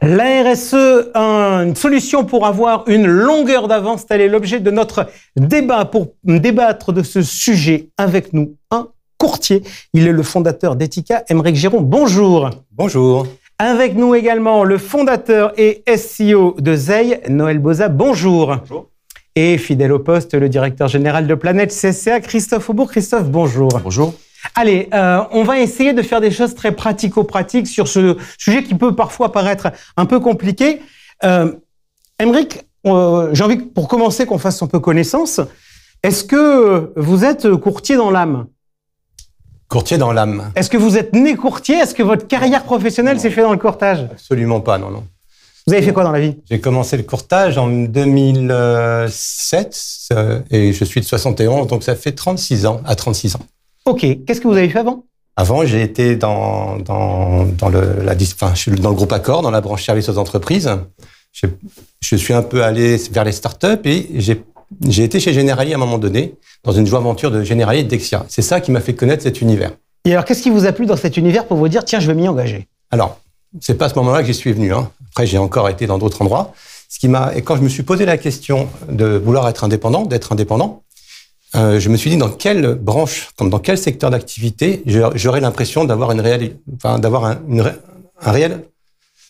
La RSE, une solution pour avoir une longueur d'avance, tel est l'objet de notre débat. Pour débattre de ce sujet avec nous, un courtier. Il est le fondateur d'Etika, Aymeric Giron. Bonjour. Bonjour. Avec nous également le fondateur et SEO de Zei, Noël Boza. Bonjour. Bonjour. Et fidèle au poste, le directeur général de Planète CSCA, Christophe Aubourg. Christophe, bonjour. Bonjour. Allez, on va essayer de faire des choses très pratico-pratiques sur ce sujet qui peut parfois paraître un peu compliqué. Aymeric, j'ai envie, pour commencer, qu'on fasse un peu connaissance. Est-ce que vous êtes courtier dans l'âme ? Courtier dans l'âme. Est-ce que vous êtes né courtier ? Est-ce que votre carrière professionnelle s'est faite dans le courtage ? Absolument pas, non. Vous avez fait quoi dans la vie ? J'ai commencé le courtage en 2007 et je suis de 71, donc ça fait 36 ans. Ok. Qu'est-ce que vous avez fait avant ? Avant, j'ai été je suis dans le groupe Accor, dans la branche services aux entreprises. Je suis un peu allé vers les startups et j'ai été chez Generali à un moment donné, dans une joint venture de Generali et Dexia. C'est ça qui m'a fait connaître cet univers. Et alors, qu'est-ce qui vous a plu dans cet univers pour vous dire, tiens, je vais m'y engager ? Alors, c'est pas à ce moment-là que j'y suis venu. Après, j'ai encore été dans d'autres endroits. Et quand je me suis posé la question de vouloir d'être indépendant, je me suis dit dans quelle branche, dans quel secteur d'activité, j'aurais l'impression d'avoir une réelle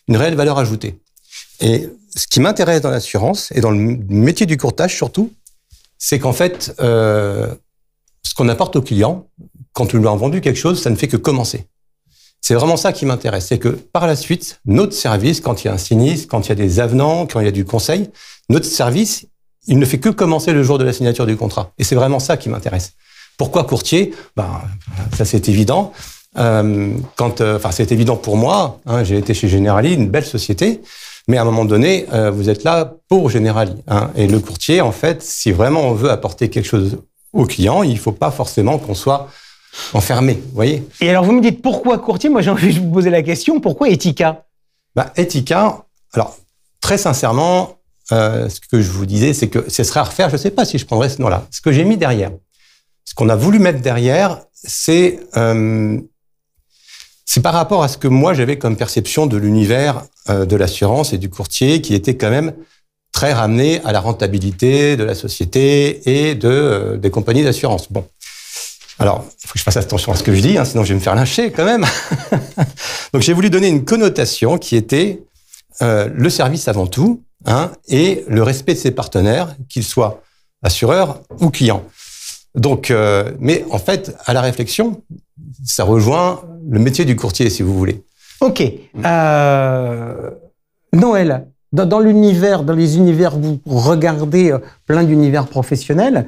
valeur ajoutée. Et ce qui m'intéresse dans l'assurance et dans le métier du courtage surtout, c'est qu'en fait, ce qu'on apporte au client, quand tu lui as vendu quelque chose, ça ne fait que commencer. C'est vraiment ça qui m'intéresse. C'est que par la suite, notre service, quand il y a un sinistre, quand il y a des avenants, quand il y a du conseil, notre service, il ne fait que commencer le jour de la signature du contrat. Et c'est vraiment ça qui m'intéresse. Pourquoi courtier ? Ça c'est évident. C'est évident pour moi. J'ai été chez Generali, une belle société. Mais à un moment donné, vous êtes là pour Generali. Et le courtier, en fait, si vraiment on veut apporter quelque chose au client, il ne faut pas forcément qu'on soit enfermé, vous voyez. Et alors, vous me dites pourquoi courtier ? Moi, j'ai envie de vous poser la question, pourquoi Etika ? Etika, alors, très sincèrement, ce que je vous disais, c'est que ce serait à refaire, je ne sais pas si je prendrais ce nom-là. Ce que j'ai mis derrière, ce qu'on a voulu mettre derrière, c'est par rapport à ce que moi, j'avais comme perception de l'univers de l'assurance et du courtier qui était quand même très ramené à la rentabilité de la société et des compagnies d'assurance. Bon. Alors, il faut que je fasse attention à ce que je dis, sinon je vais me faire lyncher quand même. Donc, j'ai voulu donner une connotation qui était le service avant tout, et le respect de ses partenaires, qu'ils soient assureurs ou clients. Donc, mais en fait, à la réflexion, ça rejoint le métier du courtier, si vous voulez. Ok. Noël, dans l'univers, dans les univers, vous regardez plein d'univers professionnels.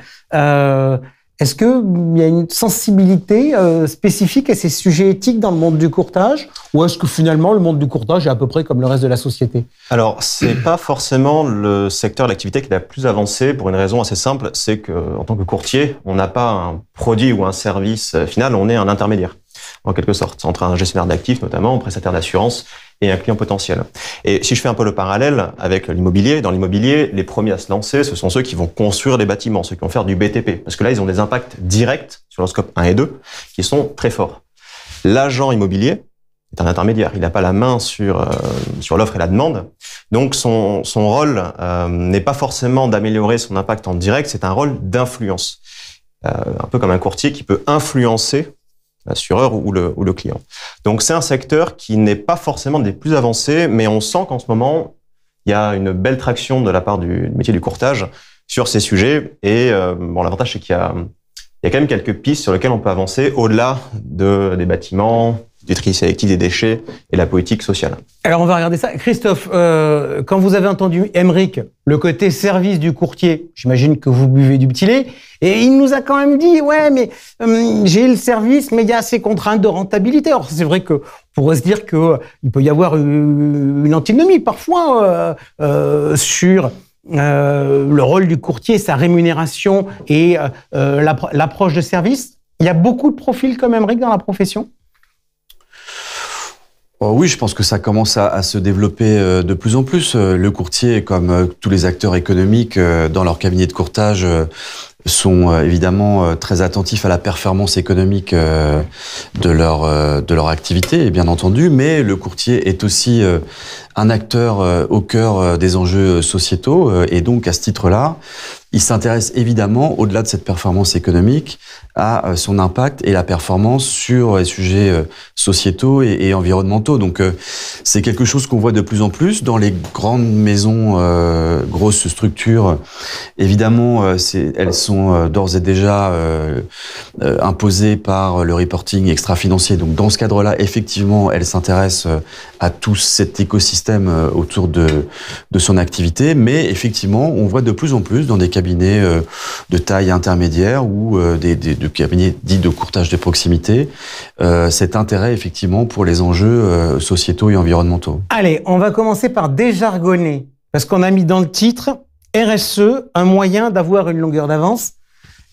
Est-ce qu'il y a une sensibilité spécifique à ces sujets éthiques dans le monde du courtage ? Ou est-ce que finalement, le monde du courtage est à peu près comme le reste de la société ? Alors, c'est pas forcément le secteur d'activité qui est la plus avancée pour une raison assez simple, c'est qu'en tant que courtier, on n'a pas un produit ou un service final, on est un intermédiaire, en quelque sorte, entre un gestionnaire d'actifs notamment, un prestataire d'assurance et un client potentiel. Et si je fais un peu le parallèle avec l'immobilier, dans l'immobilier, les premiers à se lancer, ce sont ceux qui vont construire des bâtiments, ceux qui vont faire du BTP, parce que là, ils ont des impacts directs sur le scope 1 et 2 qui sont très forts. L'agent immobilier est un intermédiaire, il n'a pas la main sur l'offre et la demande, donc son rôle n'est pas forcément d'améliorer son impact en direct, c'est un rôle d'influence, un peu comme un courtier qui peut influencer l'assureur ou le client. Donc, c'est un secteur qui n'est pas forcément des plus avancés, mais on sent qu'en ce moment, il y a une belle traction de la part du métier du courtage sur ces sujets. Et l'avantage, c'est qu'il y a quand même quelques pistes sur lesquelles on peut avancer au-delà des bâtiments, du tri sélectif des déchets et la politique sociale. Alors, on va regarder ça. Christophe, quand vous avez entendu Aymeric, le côté service du courtier, j'imagine que vous buvez du petit lait, et il nous a quand même dit, ouais, mais j'ai le service, mais il y a ces contraintes de rentabilité. Alors, c'est vrai qu'on pourrait se dire qu'il peut y avoir une antinomie parfois sur le rôle du courtier, sa rémunération et l'approche de service. Il y a beaucoup de profils comme Aymeric dans la profession ? Oui, je pense que ça commence à se développer de plus en plus. Le courtier, comme tous les acteurs économiques dans leur cabinet de courtage, sont évidemment très attentifs à la performance économique de leur activité, et bien entendu, mais le courtier est aussi un acteur au cœur des enjeux sociétaux, et donc à ce titre-là, il s'intéresse évidemment, au-delà de cette performance économique, à son impact et la performance sur les sujets sociétaux et environnementaux. Donc c'est quelque chose qu'on voit de plus en plus dans les grandes maisons, grosses structures. Évidemment, elles sont d'ores et déjà imposées par le reporting extra-financier. Donc dans ce cadre-là, effectivement, elles s'intéressent à tout cet écosystème autour de son activité. Mais effectivement, on voit de plus en plus dans des cabinets de taille intermédiaire ou de cabinets dits de courtage de proximité, cet intérêt effectivement pour les enjeux sociétaux et environnementaux. Allez, on va commencer par déjargonner, parce qu'on a mis dans le titre RSE, un moyen d'avoir une longueur d'avance.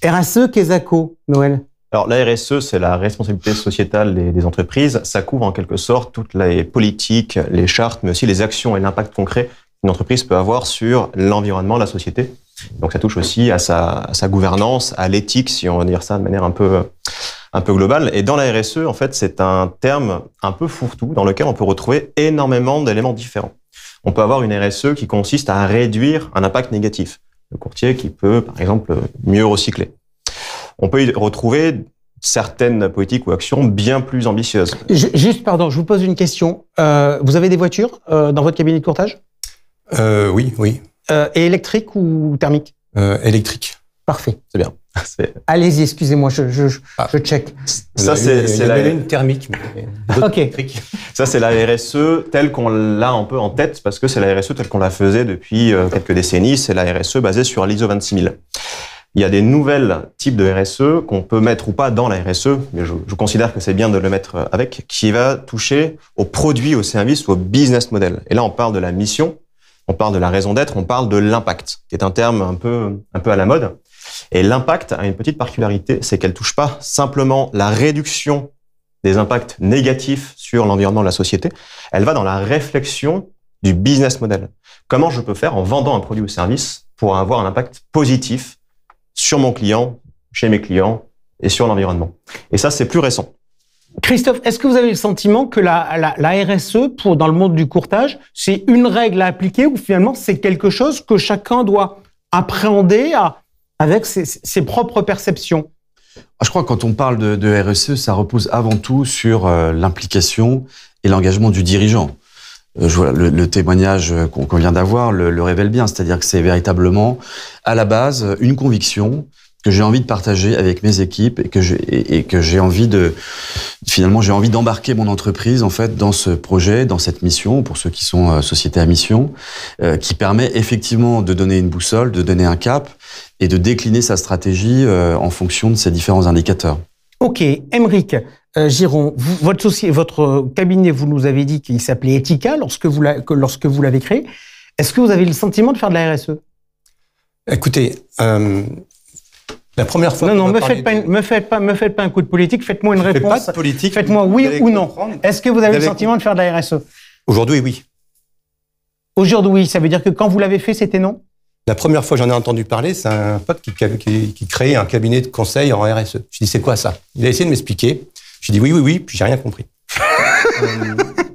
RSE, qu'est-ce que Noël? Alors, la RSE, c'est la responsabilité sociétale des entreprises. Ça couvre en quelque sorte toutes les politiques, les chartes, mais aussi les actions et l'impact concret qu'une entreprise peut avoir sur l'environnement, la société. Donc, ça touche aussi à sa gouvernance, à l'éthique, si on va dire ça de manière un peu globale. Et dans la RSE, en fait, c'est un terme un peu fourre-tout dans lequel on peut retrouver énormément d'éléments différents. On peut avoir une RSE qui consiste à réduire un impact négatif. Le courtier qui peut, par exemple, mieux recycler. On peut y retrouver certaines politiques ou actions bien plus ambitieuses. Juste, pardon, je vous pose une question. Vous avez des voitures dans votre cabinet de courtage? Oui. Et électrique ou thermique? Électrique. Parfait. C'est bien. Allez-y, excusez-moi, je check. Ça, c'est la une thermique. Ok. Ça, c'est la RSE telle qu'on l'a un peu en tête, parce que c'est la RSE telle qu'on la faisait depuis quelques décennies. C'est la RSE basée sur l'ISO 26000. Il y a des nouvelles types de RSE qu'on peut mettre ou pas dans la RSE, mais je considère que c'est bien de le mettre avec, qui va toucher aux produits, aux services ou au business model. Et là, on parle de la mission, on parle de la raison d'être, on parle de l'impact, qui est un terme un peu à la mode. Et l'impact a une petite particularité, c'est qu'elle touche pas simplement la réduction des impacts négatifs sur l'environnement de la société, elle va dans la réflexion du business model. Comment je peux faire en vendant un produit ou service pour avoir un impact positif sur mon client, chez mes clients et sur l'environnement. Et ça, c'est plus récent. Christophe, est-ce que vous avez le sentiment que la RSE, dans le monde du courtage, c'est une règle à appliquer ou finalement c'est quelque chose que chacun doit appréhender avec ses propres perceptions? Je crois que quand on parle de RSE, ça repose avant tout sur l'implication et l'engagement du dirigeant. Le témoignage qu'on vient d'avoir le révèle bien, c'est-à-dire que c'est véritablement à la base une conviction que j'ai envie de partager avec mes équipes et que j'ai envie d'embarquer mon entreprise en fait dans ce projet, dans cette mission, pour ceux qui sont sociétés à mission, qui permet effectivement de donner une boussole, de donner un cap et de décliner sa stratégie en fonction de ces différents indicateurs. Ok, Aymeric Giron, votre cabinet, vous nous avez dit qu'il s'appelait Ethica lorsque vous l'avez créé. Est-ce que vous avez le sentiment de faire de la RSE? Écoutez, la première fois. Non, me faites pas un coup de politique. Faites-moi une réponse. Pas de politique. Faites-moi oui ou non. Est-ce que vous avez le sentiment de faire de la RSE? Aujourd'hui, oui. Aujourd'hui, ça veut dire que quand vous l'avez fait, c'était non? La première fois que j'en ai entendu parler, c'est un pote qui créait un cabinet de conseil en RSE. Je dis, c'est quoi ça? Il a essayé de m'expliquer. J'ai dit oui, puis j'ai rien compris.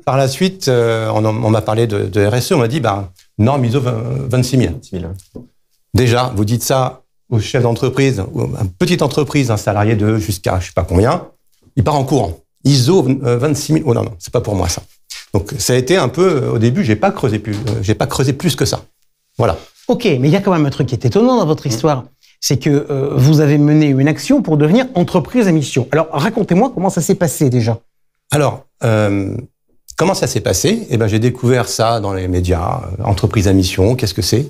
Par la suite, on m'a parlé de RSE. On m'a dit, norme ISO 26000. Déjà, vous dites ça au chef d'entreprise, ou à une petite entreprise, un salarié de jusqu'à je sais pas combien, il part en courant. ISO 26000. Oh non, c'est pas pour moi ça. Donc ça a été un peu, au début, j'ai pas creusé plus que ça. Voilà. Ok, mais il y a quand même un truc qui est étonnant dans votre histoire. C'est que vous avez mené une action pour devenir entreprise à mission. Alors, racontez-moi comment ça s'est passé déjà. Alors, comment ça s'est passé? J'ai découvert ça dans les médias, entreprise à mission, qu'est-ce que c'est?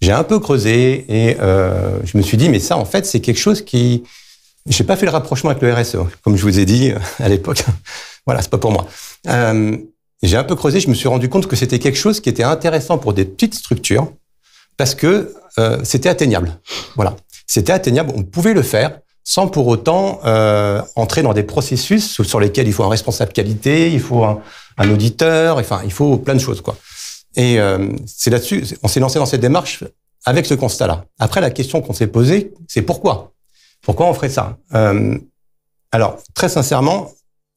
J'ai un peu creusé et je me suis dit, mais ça, en fait, c'est quelque chose qui... J'ai pas fait le rapprochement avec le RSE, comme je vous ai dit à l'époque. Voilà, c'est pas pour moi. J'ai un peu creusé, je me suis rendu compte que c'était quelque chose qui était intéressant pour des petites structures parce que c'était atteignable. Voilà. C'était atteignable, on pouvait le faire sans pour autant entrer dans des processus sur lesquels il faut un responsable qualité, il faut un auditeur, enfin, il faut plein de choses, quoi. Et c'est là-dessus, on s'est lancé dans cette démarche avec ce constat-là. Après, la question qu'on s'est posée, c'est pourquoi? Pourquoi on ferait ça? Alors, très sincèrement,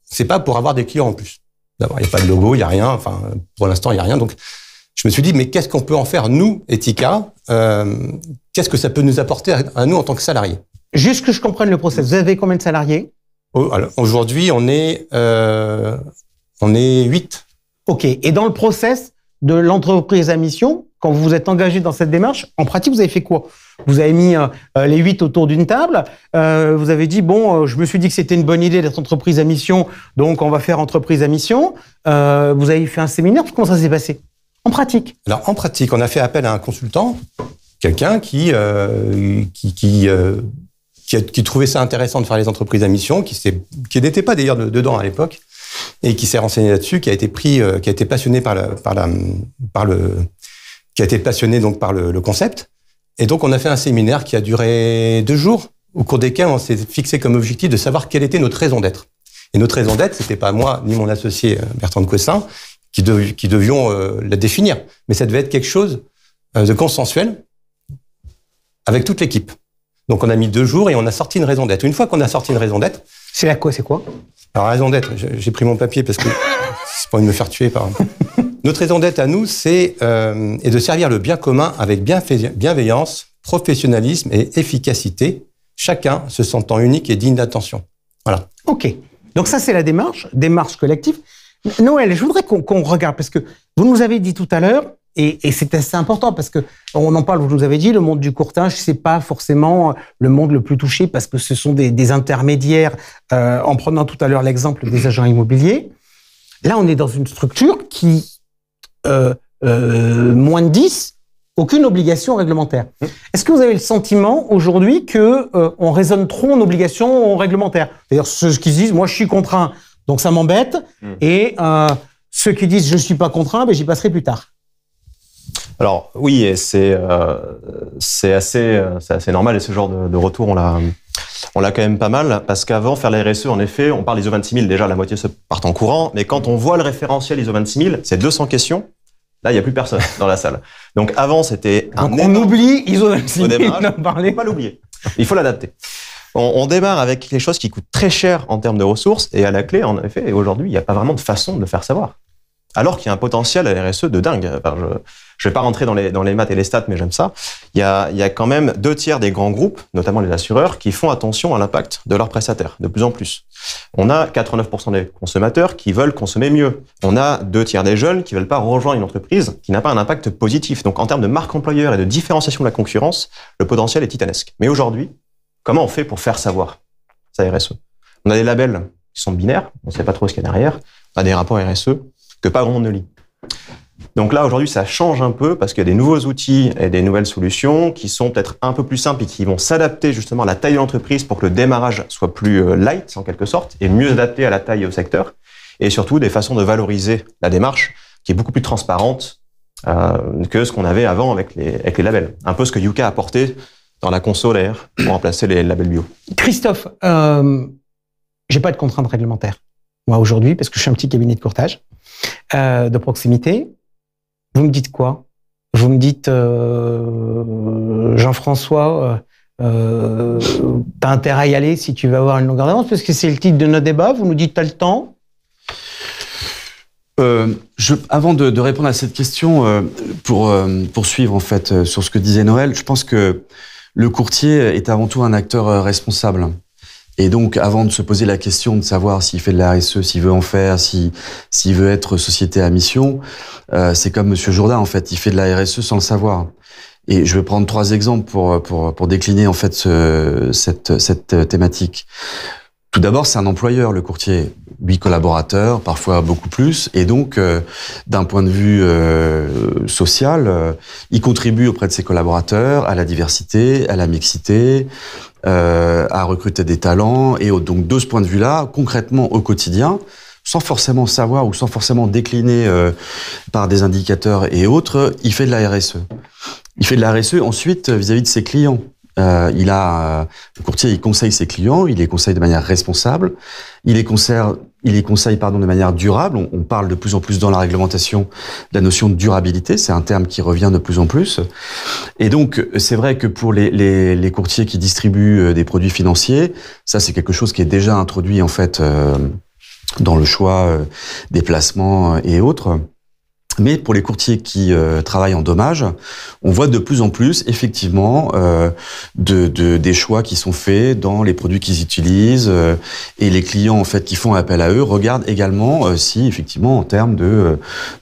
c'est pas pour avoir des clients en plus. D'abord, il n'y a pas de logo, il n'y a rien. Enfin, pour l'instant, il n'y a rien. Donc, je me suis dit, mais qu'est-ce qu'on peut en faire, nous, Etika? Qu'est-ce que ça peut nous apporter à nous en tant que salariés? Juste que je comprenne le process. Vous avez combien de salariés? Aujourd'hui, on est 8. OK. Et dans le process de l'entreprise à mission, quand vous vous êtes engagé dans cette démarche, en pratique, vous avez fait quoi? Vous avez mis les 8 autour d'une table. Vous avez dit, bon, je me suis dit que c'était une bonne idée d'être entreprise à mission, donc on va faire entreprise à mission. Vous avez fait un séminaire. Comment ça s'est passé? En pratique? Alors, en pratique, on a fait appel à un consultant, quelqu'un qui trouvait ça intéressant de faire les entreprises à mission, qui n'était pas d'ailleurs dedans à l'époque, et qui s'est renseigné là-dessus, qui a été passionné par le concept. Et donc, on a fait un séminaire qui a duré 2 jours, au cours desquels on s'est fixé comme objectif de savoir quelle était notre raison d'être. Et notre raison d'être, c'était pas moi ni mon associé Bertrand de Couessin qui devions la définir, mais ça devait être quelque chose de consensuel avec toute l'équipe. Donc, on a mis 2 jours et on a sorti une raison d'être. Une fois qu'on a sorti une raison d'être... C'est quoi? Alors, raison d'être, j'ai pris mon papier parce que c'est pas envie de me faire tuer par... Notre raison d'être à nous, c'est est de servir le bien commun avec bienveillance, professionnalisme et efficacité, chacun se sentant unique et digne d'attention. Voilà. OK. Donc ça, c'est la démarche collective. Noël, je voudrais qu'on regarde, parce que vous nous avez dit tout à l'heure, et c'est assez important, parce que on en parle, vous nous avez dit, le monde du courtage, c'est pas forcément le monde le plus touché, parce que ce sont des intermédiaires, en prenant tout à l'heure l'exemple des agents immobiliers. Là, on est dans une structure qui, moins de 10, aucune obligation réglementaire. Est-ce que vous avez le sentiment aujourd'hui que on raisonne trop en obligation réglementaire? C'est-à-dire ceux qui disent, moi je suis contraint, donc ça m'embête, et ceux qui disent je suis pas contraint, j'y passerai plus tard. Alors oui, et c'est assez normal, et ce genre de retour, on l'a quand même pas mal, parce qu'avant, faire la RSE, en effet, on parle ISO 26000, déjà la moitié se partent en courant, mais quand on voit le référentiel ISO 26000, c'est 200 questions, là, il n'y a plus personne dans la salle. Donc avant, c'était on oublie ISO 26000, il ne faut pas l'oublier, il faut l'adapter. On démarre avec quelque chose qui coûte très cher en termes de ressources, et à la clé, en effet, aujourd'hui, il n'y a pas vraiment de façon de le faire savoir. Alors qu'il y a un potentiel à la RSE de dingue. Enfin, je vais pas rentrer dans les maths et les stats, mais j'aime ça. Il y a quand même 2/3 des grands groupes, notamment les assureurs, qui font attention à l'impact de leurs prestataires, de plus en plus. On a 89% des consommateurs qui veulent consommer mieux. On a 2/3 des jeunes qui veulent pas rejoindre une entreprise qui n'a pas un impact positif. Donc, en termes de marque employeur et de différenciation de la concurrence, le potentiel est titanesque. Mais aujourd'hui, comment on fait pour faire savoir sa RSE? On a des labels qui sont binaires, on ne sait pas trop ce qu'il y a derrière. On a des rapports RSE que pas grand monde ne lit. Donc là, aujourd'hui, ça change un peu parce qu'il y a des nouveaux outils et des nouvelles solutions qui sont peut-être un peu plus simples et qui vont s'adapter justement à la taille de l'entreprise pour que le démarrage soit plus light, en quelque sorte, et mieux adapté à la taille et au secteur. Et surtout, des façons de valoriser la démarche qui est beaucoup plus transparente que ce qu'on avait avant avec les labels. Un peu ce que Yuka a apporté dans la conso, d'ailleurs, pour remplacer les labels bio. Christophe, j'ai pas de contraintes réglementaires, moi, aujourd'hui, parce que je suis un petit cabinet de courtage. De proximité. Vous me dites quoi? Vous me dites, Jean-François, t'as intérêt à y aller si tu veux avoir une longueur d'avance, parce que c'est le titre de notre débat. Vous nous dites, t'as le temps? Avant de répondre à cette question, pour poursuivre en fait sur ce que disait Noël, je pense que le courtier est avant tout un acteur responsable. Et donc, avant de se poser la question de savoir s'il fait de la RSE, s'il veut en faire, s'il veut être société à mission, c'est comme Monsieur Jourdain, en fait, il fait de la RSE sans le savoir. Et je vais prendre 3 exemples pour décliner, en fait, cette thématique. Tout d'abord, c'est un employeur, le courtier. 8 collaborateurs, parfois beaucoup plus. Et donc, d'un point de vue social, il contribue auprès de ses collaborateurs à la diversité, à la mixité, à recruter des talents. Et donc, de ce point de vue-là, concrètement, au quotidien, sans forcément savoir ou sans forcément décliner par des indicateurs et autres, il fait de la RSE. Il fait de la RSE ensuite vis-à-vis de ses clients. Le courtier, il conseille ses clients, il les conseille de manière responsable, il les conseille il les conseille de manière durable. On parle de plus en plus dans la réglementation de la notion de durabilité. C'est un terme qui revient de plus en plus. Et donc, c'est vrai que pour les courtiers qui distribuent des produits financiers, ça, c'est quelque chose qui est déjà introduit, en fait, dans le choix des placements et autres. Mais pour les courtiers qui travaillent en dommages, on voit de plus en plus, effectivement, des choix qui sont faits dans les produits qu'ils utilisent, et les clients, en fait, qui font appel à eux, regardent également si, effectivement, en termes de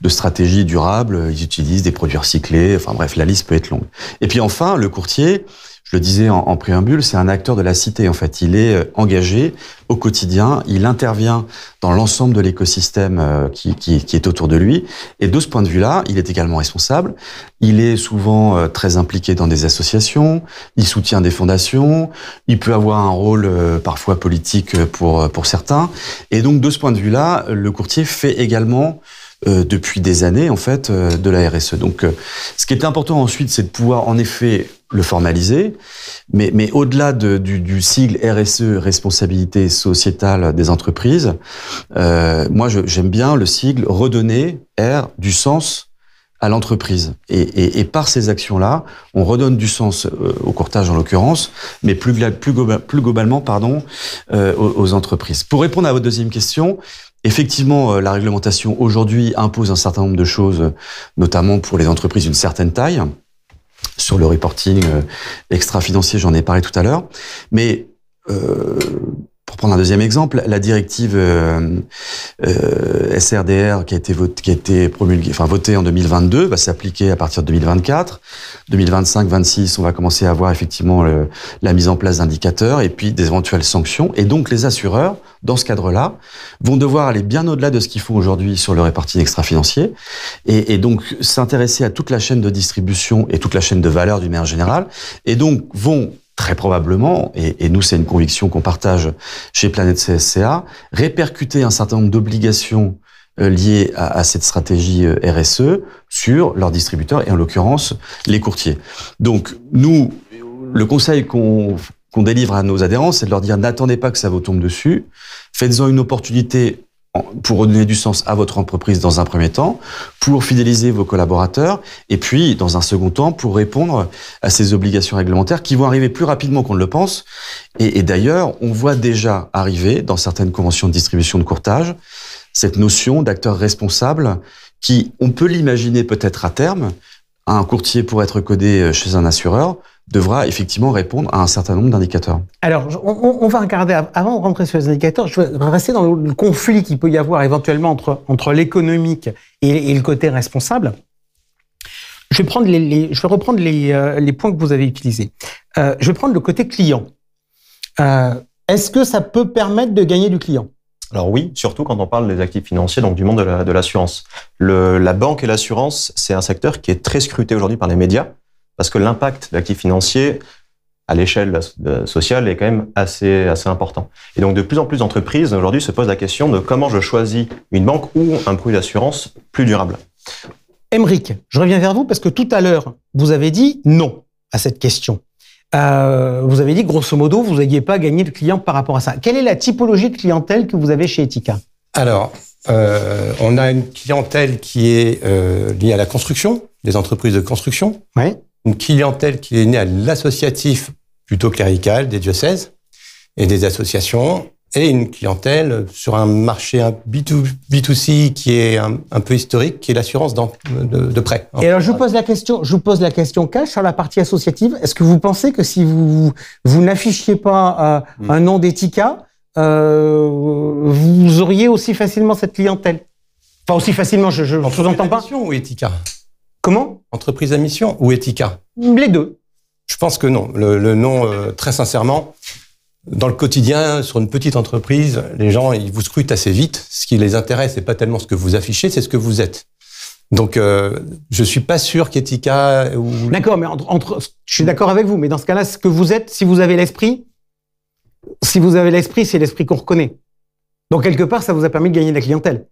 stratégie durable, ils utilisent des produits recyclés. Enfin bref, la liste peut être longue. Et puis enfin, le courtier, je le disais en préambule, c'est un acteur de la cité, en fait. Il est engagé au quotidien, il intervient dans l'ensemble de l'écosystème qui est autour de lui. Et de ce point de vue-là, il est également responsable. Il est souvent très impliqué dans des associations, il soutient des fondations, il peut avoir un rôle parfois politique pour certains. Et donc, de ce point de vue-là, le courtier fait également depuis des années, en fait, de la RSE. Donc, ce qui est important ensuite, c'est de pouvoir, en effet, le formaliser, mais au-delà du sigle RSE, responsabilité sociétale des entreprises, moi, j'aime bien le sigle redonner, R, du sens à l'entreprise. Et par ces actions-là, on redonne du sens au courtage, en l'occurrence, mais plus globalement, aux entreprises. Pour répondre à votre deuxième question, effectivement, la réglementation aujourd'hui impose un certain nombre de choses, notamment pour les entreprises d'une certaine taille. Sur le reporting extra-financier, j'en ai parlé tout à l'heure. Mais pour prendre un deuxième exemple, la directive SRDR qui a été promulguée, votée en 2022, va s'appliquer à partir de 2024. 2025-26, on va commencer à voir effectivement la mise en place d'indicateurs et puis des éventuelles sanctions. Et donc les assureurs, dans ce cadre-là, vont devoir aller bien au-delà de ce qu'ils font aujourd'hui sur le reporting extra-financier et donc s'intéresser à toute la chaîne de distribution et toute la chaîne de valeur d'une manière générale, et donc vont très probablement, et nous c'est une conviction qu'on partage chez Planète CSCA, répercuter un certain nombre d'obligations liées à cette stratégie RSE sur leurs distributeurs, et en l'occurrence les courtiers. Donc nous, le conseil qu'on délivre à nos adhérents, c'est de leur dire n'attendez pas que ça vous tombe dessus, faites-en une opportunité pour redonner du sens à votre entreprise dans un premier temps, pour fidéliser vos collaborateurs, et puis, dans un second temps, pour répondre à ces obligations réglementaires qui vont arriver plus rapidement qu'on ne le pense. Et d'ailleurs, on voit déjà arriver, dans certaines conventions de distribution de courtage, cette notion d'acteur responsable qui, on peut l'imaginer peut-être à terme, un courtier pour être codé chez un assureur devra effectivement répondre à un certain nombre d'indicateurs. Alors, on va regarder, avant de rentrer sur les indicateurs, je vais rester dans le conflit qu'il peut y avoir éventuellement entre l'économique et le côté responsable. Je vais reprendre les points que vous avez utilisés. Je vais prendre le côté client. Est-ce que ça peut permettre de gagner du client ? Alors oui, surtout quand on parle des actifs financiers, donc du monde de l'assurance. La banque et l'assurance, c'est un secteur qui est très scruté aujourd'hui par les médias, parce que l'impact de l'actif financier à l'échelle sociale est quand même assez important. Et donc de plus en plus d'entreprises aujourd'hui se posent la question de comment je choisis une banque ou un produit d'assurance plus durable. Aymeric, je reviens vers vous parce que tout à l'heure, vous avez dit non à cette question. Vous avez dit, grosso modo, vous n'aviez pas gagné de clients par rapport à ça. Quelle est la typologie de clientèle que vous avez chez Etika ? Alors, on a une clientèle qui est liée à la construction, des entreprises de construction. Ouais. Une clientèle qui est née à l'associatif plutôt clérical, des diocèses et des associations. Et une clientèle sur un marché B2C qui est un peu historique, qui est l'assurance de prêt. Et alors, je vous pose la question cash sur la partie associative. Est-ce que vous pensez que si vous n'affichiez pas un nom d'Etika, vous auriez aussi facilement cette clientèle ? Enfin, aussi facilement, je ne sous-entends pas. Entreprise à mission ou Etika ? Comment ? Entreprise à mission ou Etika ? Les deux. Je pense que non. Le nom, très sincèrement, dans le quotidien, sur une petite entreprise, les gens, ils vous scrutent assez vite. Ce qui les intéresse, c'est pas tellement ce que vous affichez, c'est ce que vous êtes. Donc, je suis pas sûr qu'Etika ou... D'accord, mais je suis d'accord avec vous, mais dans ce cas-là, ce que vous êtes, si vous avez l'esprit, c'est l'esprit qu'on reconnaît. Donc, quelque part, ça vous a permis de gagner de la clientèle.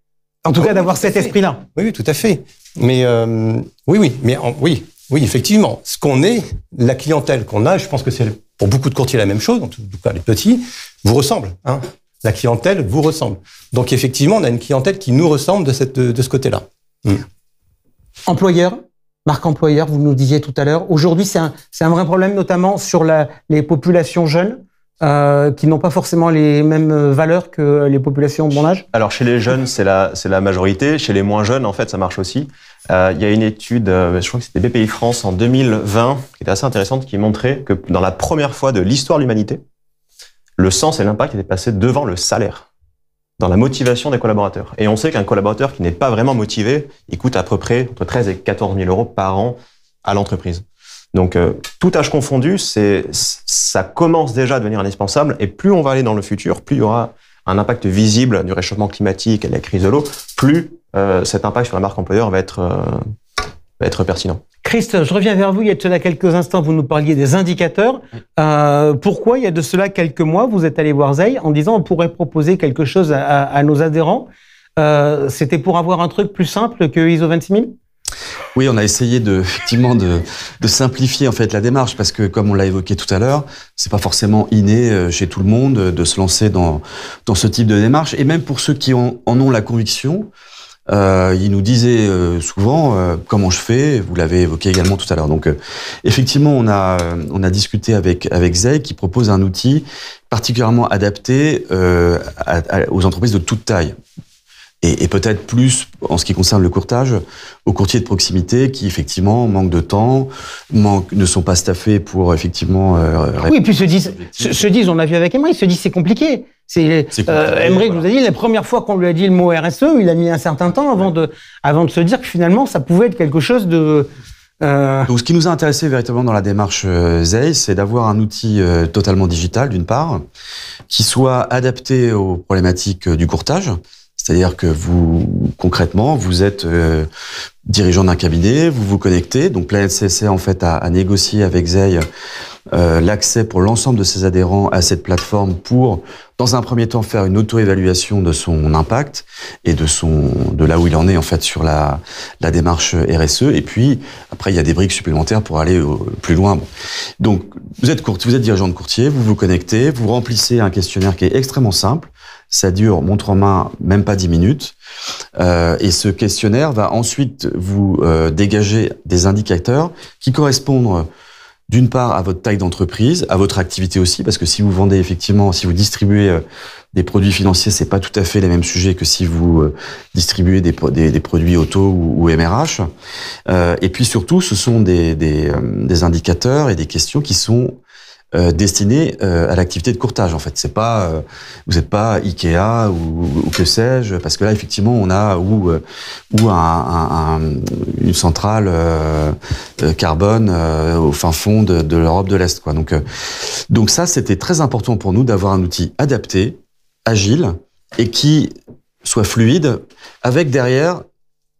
En tout cas, d'avoir cet esprit-là. Oui, tout à fait. Mais oui, effectivement. Ce qu'on est, la clientèle qu'on a, je pense que c'est pour beaucoup de courtiers la même chose, en tout cas les petits, vous ressemble. Hein. la clientèle vous ressemble. Donc effectivement, on a une clientèle qui nous ressemble de ce côté-là. Employeur, marque employeur, vous nous disiez tout à l'heure. Aujourd'hui, c'est un vrai problème, notamment sur les populations jeunes. Qui n'ont pas forcément les mêmes valeurs que les populations de mon âge? Alors chez les jeunes, c'est la majorité. Chez les moins jeunes, en fait, ça marche aussi. Il y a une étude, je crois que c'était BPI France en 2020, qui était assez intéressante, qui montrait que dans la première fois de l'histoire de l'humanité, le sens et l'impact étaient passés devant le salaire, dans la motivation des collaborateurs. Et on sait qu'un collaborateur qui n'est pas vraiment motivé, il coûte à peu près entre 13 et 14 000 euros par an à l'entreprise. Donc, tout âge confondu, ça commence déjà à devenir indispensable. Et plus on va aller dans le futur, plus il y aura un impact visible du réchauffement climatique et de la crise de l'eau, plus cet impact sur la marque employeur va être pertinent. Christ, je reviens vers vous. Il y a de cela quelques instants, vous nous parliez des indicateurs. Pourquoi, il y a de cela quelques mois, vous êtes allé voir Zeil en disant on pourrait proposer quelque chose à nos adhérents. C'était pour avoir un truc plus simple que ISO 26000 ? Oui, on a essayé effectivement de simplifier en fait la démarche parce que comme on l'a évoqué tout à l'heure, c'est pas forcément inné chez tout le monde de se lancer dans ce type de démarche. Et même pour ceux qui en ont la conviction, ils nous disaient souvent comment je fais. Vous l'avez évoqué également tout à l'heure. Donc effectivement, on a discuté avec Zeil qui propose un outil particulièrement adapté aux entreprises de toute taille. Et peut-être plus, en ce qui concerne le courtage, aux courtiers de proximité qui, effectivement, manquent de temps, ne sont pas staffés pour, effectivement... oui, et puis se disent, on l'a vu avec Emmerich, se disent c'est compliqué. Emmerich nous a dit, la première fois qu'on lui a dit le mot RSE, il a mis un certain temps avant de se dire que finalement, ça pouvait être quelque chose de... Donc, ce qui nous a intéressé véritablement dans la démarche Zeil, c'est d'avoir un outil totalement digital, d'une part, qui soit adapté aux problématiques du courtage. C'est-à-dire que concrètement, vous êtes dirigeant d'un cabinet, vous vous connectez. Donc, Planète CSR, en fait, a négocié avec Zeil l'accès pour l'ensemble de ses adhérents à cette plateforme pour, dans un premier temps, faire une auto-évaluation de son impact et de là où il en est, en fait, sur la démarche RSE. Et puis, après, il y a des briques supplémentaires pour aller plus loin. Bon. Donc, vous êtes dirigeant de courtier, vous vous connectez, vous remplissez un questionnaire qui est extrêmement simple. Ça dure, montre en main, même pas 10 minutes. Et ce questionnaire va ensuite vous dégager des indicateurs qui correspondent d'une part à votre taille d'entreprise, à votre activité aussi, parce que si vous vendez effectivement, si vous distribuez des produits financiers, c'est pas tout à fait les mêmes sujets que si vous distribuez des produits auto ou MRH. Et puis surtout, ce sont des indicateurs et des questions qui sont destiné à l'activité de courtage en fait. C'est pas vous n'êtes pas Ikea ou que sais-je, parce que là effectivement on a une centrale carbone au fin fond de l'Europe de l'Est quoi. Donc ça c'était très important pour nous d'avoir un outil adapté, agile et qui soit fluide avec derrière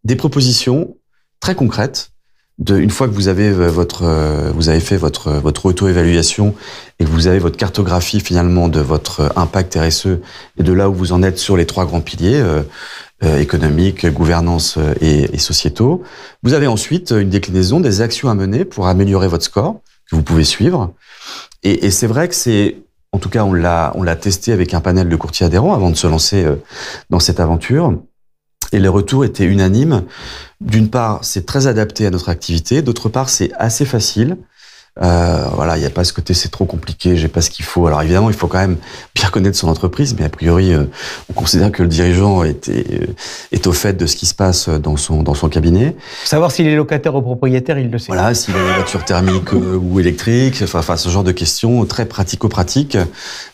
des propositions très concrètes. Une fois que vous avez fait votre auto-évaluation et que vous avez votre cartographie finalement de votre impact RSE et de là où vous en êtes sur les 3 grands piliers économiques, gouvernance et sociétaux, vous avez ensuite une déclinaison des actions à mener pour améliorer votre score que vous pouvez suivre. Et c'est vrai que en tout cas on l'a testé avec un panel de courtiers adhérents avant de se lancer dans cette aventure. Et les retours étaient unanimes. D'une part, c'est très adapté à notre activité. D'autre part, c'est assez facile. Voilà, il n'y a pas ce côté c'est trop compliqué, j'ai pas ce qu'il faut. Alors évidemment, il faut quand même bien connaître son entreprise, mais a priori, on considère que le dirigeant est au fait de ce qui se passe dans son cabinet. Savoir s'il est locataire ou propriétaire, il le sait. Voilà, s'il a une voiture thermique ou électrique, enfin ce genre de questions très pratico-pratiques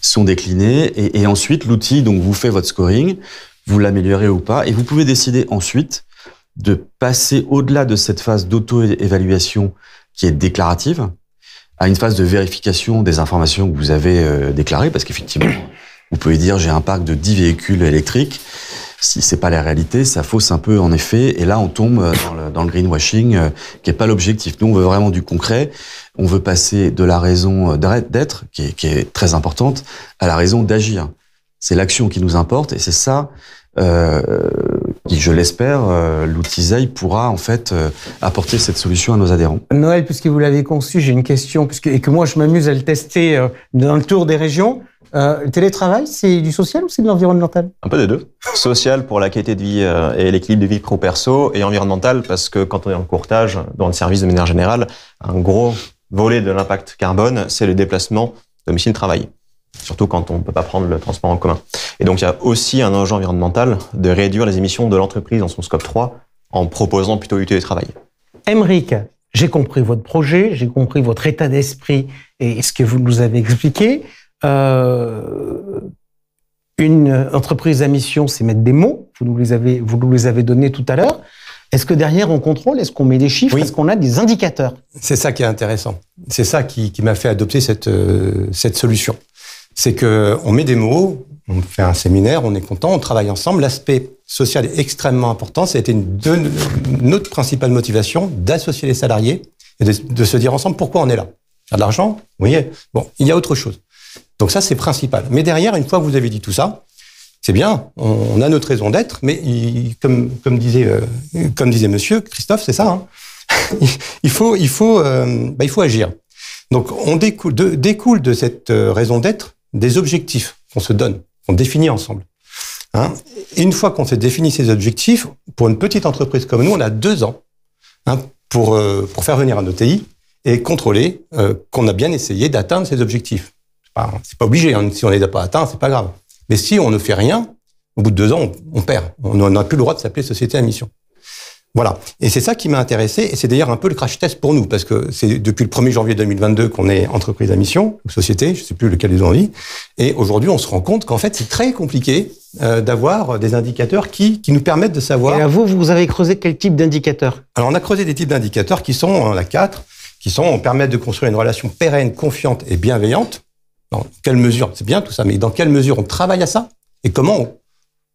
sont déclinées. Et ensuite, l'outil donc vous fait votre scoring, vous l'améliorez ou pas, et vous pouvez décider ensuite de passer au-delà de cette phase d'auto-évaluation qui est déclarative à une phase de vérification des informations que vous avez déclarées, parce qu'effectivement, vous pouvez dire j'ai un parc de 10 véhicules électriques. Si c'est pas la réalité, ça fausse un peu en effet, et là on tombe dans le greenwashing qui est pas l'objectif. Nous on veut vraiment du concret, on veut passer de la raison d'être, qui est très importante, à la raison d'agir. C'est l'action qui nous importe, et c'est ça qui, je l'espère, l'outil Zeil pourra en fait apporter cette solution à nos adhérents. Noël, puisque vous l'avez conçu, j'ai une question, et que moi je m'amuse à le tester dans le tour des régions. Le télétravail, c'est du social ou c'est de l'environnemental? Un peu des deux. Social pour la qualité de vie et l'équilibre de vie pro-perso, et environnemental parce que quand on est en courtage, dans le service de manière générale, un gros volet de l'impact carbone, c'est le déplacement domicile-travail. Surtout quand on ne peut pas prendre le transport en commun. Et donc il y a aussi un enjeu environnemental de réduire les émissions de l'entreprise dans son scope 3 en proposant plutôt du télétravail. Aymeric, j'ai compris votre projet, j'ai compris votre état d'esprit et ce que vous nous avez expliqué. Une entreprise à mission, c'est mettre des mots. Vous nous les avez donnés tout à l'heure. Est-ce que derrière, on contrôle? Est-ce qu'on met des chiffres? Oui. Est-ce qu'on a des indicateurs? C'est ça qui est intéressant. C'est ça qui m'a fait adopter cette solution. C'est que on met des mots, on fait un séminaire, on est content, on travaille ensemble. L'aspect social est extrêmement important. Ça a été notre principale motivation d'associer les salariés et de se dire ensemble pourquoi on est là. Il y a de l'argent? Oui. Bon, il y a autre chose. Donc ça, c'est principal. Mais derrière, une fois que vous avez dit tout ça, c'est bien, on a notre raison d'être, mais comme disait monsieur Christophe, c'est ça, hein. il faut agir. Donc on découle de cette raison d'être des objectifs qu'on se donne, qu'on définit ensemble. Hein. Et une fois qu'on s'est défini ces objectifs, pour une petite entreprise comme nous, on a 2 ans pour faire venir un OTI et contrôler qu'on a bien essayé d'atteindre ces objectifs. C'est pas obligé, hein. Si on les a pas atteints, c'est pas grave. Mais si on ne fait rien, au bout de 2 ans, on perd. On n'a plus le droit de s'appeler société à mission. Voilà. Et c'est ça qui m'a intéressé. Et c'est d'ailleurs un peu le crash test pour nous, parce que c'est depuis le 1er janvier 2022 qu'on est entreprise à mission, ou société, je sais plus lequel ils ont dit. Et aujourd'hui, on se rend compte qu'en fait, c'est très compliqué d'avoir des indicateurs qui nous permettent de savoir. Et là, vous avez creusé quel type d'indicateurs? Alors, on a creusé des types d'indicateurs qui sont, la 4, permettent de construire une relation pérenne, confiante et bienveillante. Dans quelle mesure, c'est bien tout ça, mais dans quelle mesure on travaille à ça et comment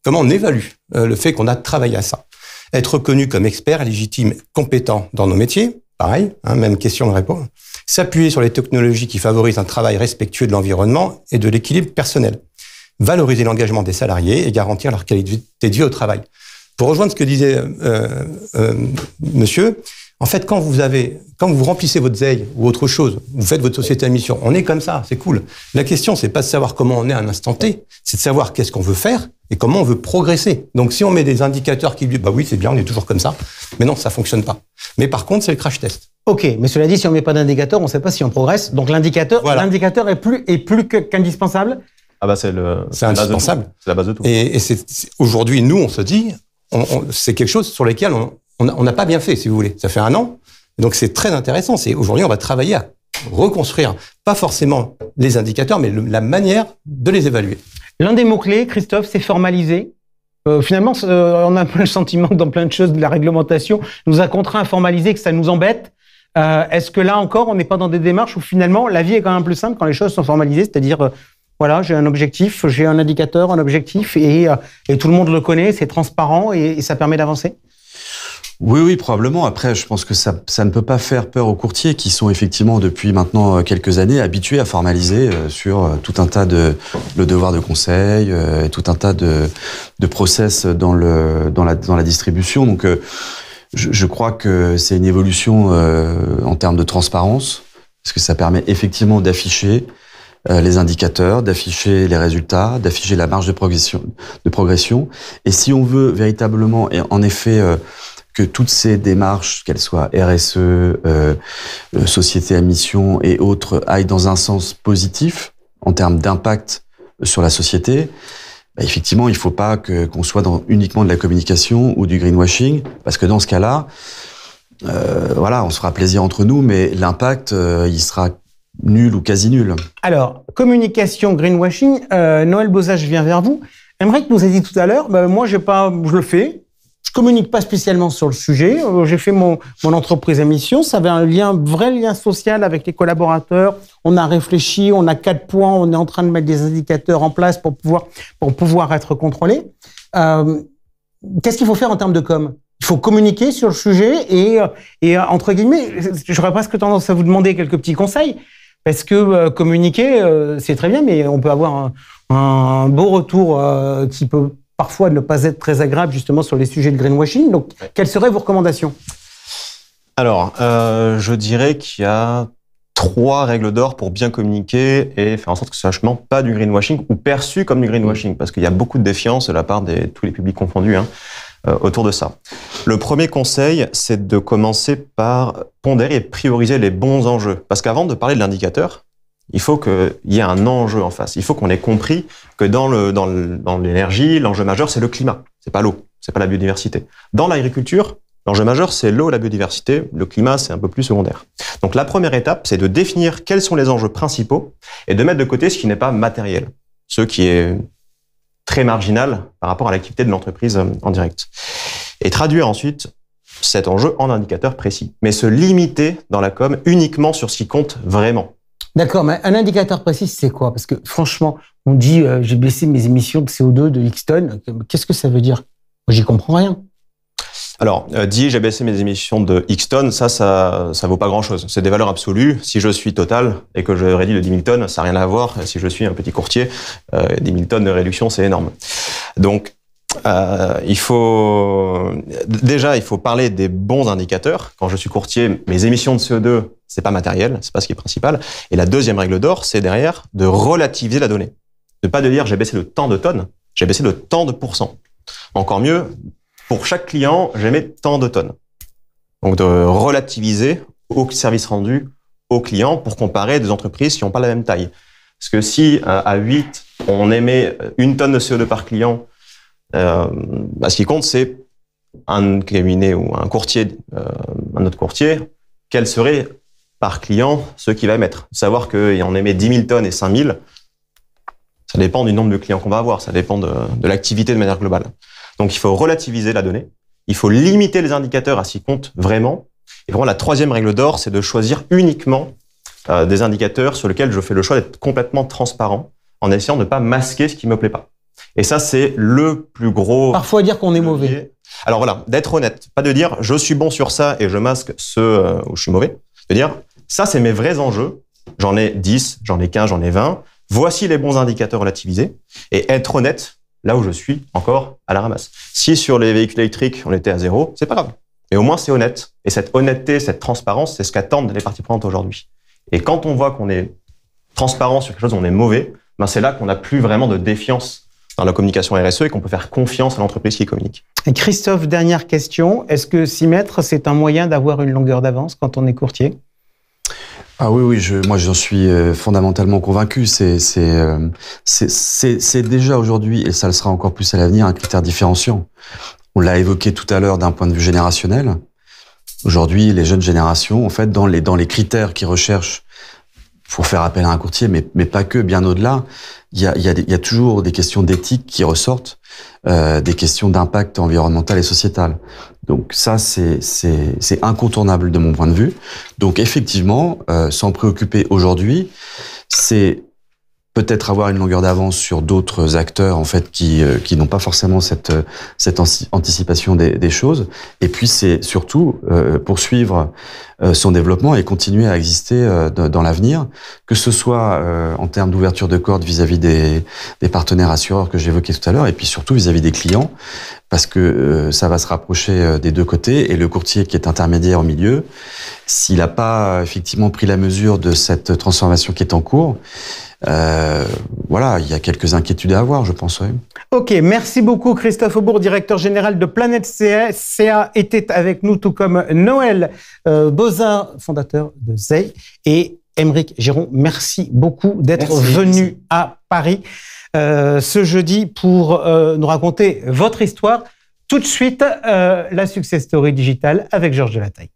on évalue le fait qu'on a travaillé à ça. Être reconnu comme expert, légitime, compétent dans nos métiers, pareil, même question de réponse. S'appuyer sur les technologies qui favorisent un travail respectueux de l'environnement et de l'équilibre personnel. Valoriser l'engagement des salariés et garantir leur qualité de vie au travail. Pour rejoindre ce que disait monsieur, en fait, quand vous remplissez votre Zeil ou autre chose, vous faites votre société à mission, on est comme ça, c'est cool. La question, c'est pas de savoir comment on est à un instant T, c'est de savoir qu'est-ce qu'on veut faire et comment on veut progresser. Donc, si on met des indicateurs qui disent, bah oui, c'est bien, on est toujours comme ça, mais non, ça fonctionne pas. Mais par contre, c'est le crash test. Ok, mais cela dit, si on met pas d'indicateur, on sait pas si on progresse. Donc, l'indicateur est plus qu'indispensable. Ah bah c'est indispensable. C'est la base de tout. Et aujourd'hui, nous, on se dit, c'est quelque chose sur lequel on n'a pas bien fait, si vous voulez. Ça fait 1 an. Donc, c'est très intéressant. Aujourd'hui, on va travailler à reconstruire, pas forcément les indicateurs, mais la manière de les évaluer. L'un des mots-clés, Christophe, c'est formaliser. Finalement, on a le sentiment que dans plein de choses, de la réglementation nous a contraints à formaliser, que ça nous embête. Est-ce que là encore, on n'est pas dans des démarches où finalement, la vie est quand même plus simple quand les choses sont formalisées, c'est-à-dire, voilà, j'ai un objectif, j'ai un indicateur, un objectif, et tout le monde le connaît, c'est transparent et ça permet d'avancer? Oui, probablement. Après, je pense que ça ne peut pas faire peur aux courtiers qui sont effectivement depuis maintenant quelques années habitués à formaliser sur tout un tas de devoirs de conseil, tout un tas de process dans la distribution. Donc, je crois que c'est une évolution en termes de transparence, parce que ça permet effectivement d'afficher les indicateurs, d'afficher les résultats, d'afficher la marge de progression. Et si on veut véritablement, et en effet, que toutes ces démarches, qu'elles soient RSE, société à mission et autres, aillent dans un sens positif en termes d'impact sur la société, bah effectivement, il ne faut pas qu'on soit dans uniquement de la communication ou du greenwashing, parce que dans ce cas-là, voilà, on se fera plaisir entre nous, mais l'impact, il sera nul ou quasi nul. Alors, communication, greenwashing, Noël Bozat, je viens vers vous. Aymeric nous a dit tout à l'heure, moi, je le fais. Je communique pas spécialement sur le sujet. J'ai fait mon entreprise à mission. Ça avait un vrai lien social avec les collaborateurs. On a réfléchi, on a 4 points. On est en train de mettre des indicateurs en place pour pouvoir être contrôlé. Qu'est-ce qu'il faut faire en termes de com? Il faut communiquer sur le sujet et entre guillemets, j'aurais presque tendance à vous demander quelques petits conseils. Parce que communiquer, c'est très bien, mais on peut avoir un beau retour qui peut parfois ne pas être très agréable justement sur les sujets de greenwashing. Donc, quelles seraient vos recommandations? Alors, je dirais qu'il y a 3 règles d'or pour bien communiquer et faire en sorte que ce soit justement pas du greenwashing ou perçu comme du greenwashing, parce qu'il y a beaucoup de défiance de la part de tous les publics confondus autour de ça. Le premier conseil, c'est de commencer par pondérer et prioriser les bons enjeux. Parce qu'avant de parler de l'indicateur, il faut qu'il y ait un enjeu en face. Il faut qu'on ait compris que dans l'énergie, l'enjeu majeur, c'est le climat. C'est pas l'eau, c'est pas la biodiversité. Dans l'agriculture, l'enjeu majeur, c'est l'eau et la biodiversité. Le climat, c'est un peu plus secondaire. Donc, la première étape, c'est de définir quels sont les enjeux principaux et de mettre de côté ce qui n'est pas matériel, ce qui est très marginal par rapport à l'activité de l'entreprise en direct. Et traduire ensuite cet enjeu en indicateur précis. Mais se limiter dans la com uniquement sur ce qui compte vraiment. D'accord, mais un indicateur précis, c'est quoi? Parce que franchement, on dit j'ai baissé mes émissions de CO2 de X tonnes. Qu'est-ce que ça veut dire? Moi, j'y comprends rien. Alors, j'ai baissé mes émissions de X tonnes, ça vaut pas grand-chose. C'est des valeurs absolues. Si je suis Total et que je réduis de 10 000 tonnes, ça n'a rien à voir. Si je suis un petit courtier, 10 000 tonnes de réduction, c'est énorme. Donc, il faut parler des bons indicateurs. Quand je suis courtier, mes émissions de CO2, c'est pas matériel, c'est pas ce qui est principal. Et la deuxième règle d'or, c'est derrière de relativiser la donnée. Ne pas de dire j'ai baissé de tant de tonnes, j'ai baissé de tant de pourcents. Encore mieux, pour chaque client, j'émets tant de tonnes. Donc de relativiser au service rendu aux clients pour comparer des entreprises qui n'ont pas la même taille. Parce que si à 8, on émet 1 tonne de CO2 par client, ce qui compte, c'est un cabinet ou un courtier, un autre courtier, quel serait par client ce qu'il va émettre. Savoir qu'il en émet 10 000 tonnes et 5 000, ça dépend du nombre de clients qu'on va avoir, ça dépend de l'activité de manière globale. Donc il faut relativiser la donnée, il faut limiter les indicateurs à ce qui compte vraiment. Et vraiment la troisième règle d'or, c'est de choisir uniquement des indicateurs sur lesquels je fais le choix d'être complètement transparent en essayant de ne pas masquer ce qui me plaît pas. Et ça, c'est le plus gros... Parfois dire qu'on est mauvais. Alors voilà, d'être honnête. Pas de dire je suis bon sur ça et je masque ce où je suis mauvais. De dire ça, c'est mes vrais enjeux. J'en ai 10, j'en ai 15, j'en ai 20. Voici les bons indicateurs relativisés. Et être honnête là où je suis encore à la ramasse. Si sur les véhicules électriques, on était à 0, c'est pas grave. Mais au moins, c'est honnête. Et cette honnêteté, cette transparence, c'est ce qu'attendent les parties prenantes aujourd'hui. Et quand on voit qu'on est transparent sur quelque chose où on est mauvais, ben c'est là qu'on n'a plus vraiment de défiance dans la communication RSE et qu'on peut faire confiance à l'entreprise qui communique. Et Christophe, dernière question. Est-ce que s'y mettre, c'est un moyen d'avoir une longueur d'avance quand on est courtier? Ah oui, moi j'en suis fondamentalement convaincu. C'est déjà aujourd'hui, et ça le sera encore plus à l'avenir, un critère différenciant. On l'a évoqué tout à l'heure d'un point de vue générationnel. Aujourd'hui, les jeunes générations, en fait, dans les critères qu'ils recherchent pour faire appel à un courtier, mais pas que, bien au-delà, il y a toujours des questions d'éthique qui ressortent, des questions d'impact environnemental et sociétal. Donc ça, c'est incontournable de mon point de vue. Donc effectivement, s'en préoccuper aujourd'hui, c'est peut-être avoir une longueur d'avance sur d'autres acteurs en fait qui n'ont pas forcément cette anticipation des choses. Et puis c'est surtout poursuivre son développement et continuer à exister dans l'avenir, que ce soit en termes d'ouverture de corde vis-à-vis des partenaires assureurs que j'évoquais tout à l'heure, et puis surtout vis-à-vis des clients, parce que ça va se rapprocher des deux côtés, et le courtier qui est intermédiaire au milieu, s'il n'a pas effectivement pris la mesure de cette transformation qui est en cours, voilà, il y a quelques inquiétudes à avoir, je pense. Oui. Ok, merci beaucoup Christophe Aubourg, directeur général de Planète CA, était avec nous, tout comme Noël Bozin, fondateur de ZEI, et Aymeric Géron. Merci beaucoup d'être venu à Paris ce jeudi pour nous raconter votre histoire. Tout de suite, la Success Story digitale avec Georges Delataille.